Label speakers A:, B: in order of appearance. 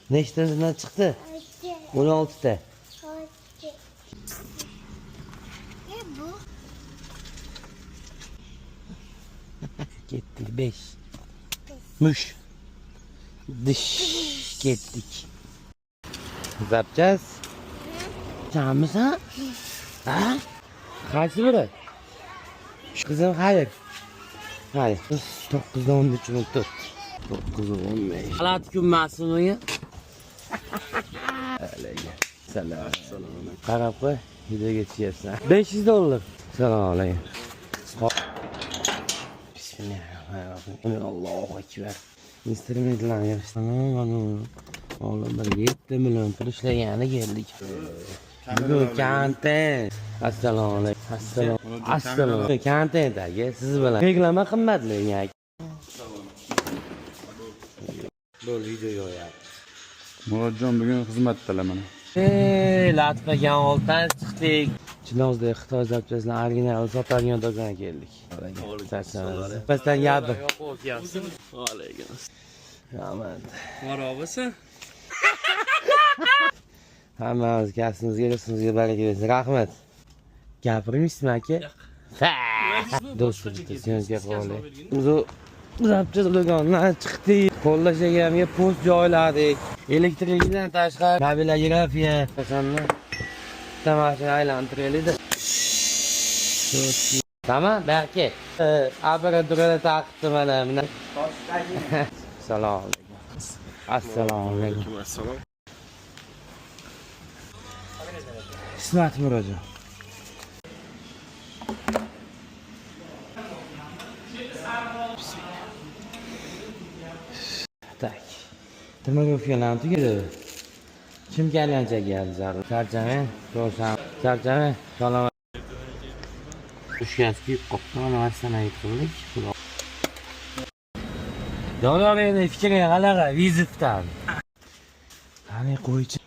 A: Nechtasidan chiqdi? 16 ta. Ketdik 5. Mush. Dish ketdik. Zapchas. Chamisa? Ha? Qaysi biri? Qizim hayır. Hayır. 9'da 13.4. 9'da 15. Alat kun mas'uliga. Alayga. Salom. Qarab qo'y, videoga tushyapsan. $500. Salom alaykum. Bismillahirrahmanirrahim. Allohu akbar. Instrumentlarni yig'ishtirdim. Oğlum bir 7 milyon pul ishlagani keldik. Bu kanten. Assalomu alaykum. Assalomu. Kantendagi siz bilan reklama qimmatli yani. Bu video yo'q.
B: Murodjon bugun xizmatdalar mana.
A: Latif aka oltan chiqdik. Chinozda Xitoy zapchasini original sotadigan do'konga keldik. Pasdan yadim. Alaykum. Rahmat.
C: Marobasi.
A: Hammamiz kasbimizga, rizqimizga baraka bersin. Rahmat. Gapirmaysizmi aka? Do'stlar, syomka qildik. Biz zapchas do'konidan chiqdik. Qo'llashga post joyladik. Elektrikdan tashqari kabilografiya qasamni tamashani aylantiraylik. Tamam, belki. Aparaturada taqibdi mana. Assalomu alaykum. Assalomu alaykum.
B: Assalom.
A: Ismat Murodjon. Tak. Tomografiyalarni tugadi. Chimkaliancha keldi zarur. Charchamen, ko'rsam. Charchamen, salomat. Ushkasi qopdan varsana aytdik. Do'llarning fikriga qanaqa vizitdan. Qani qo'ychi.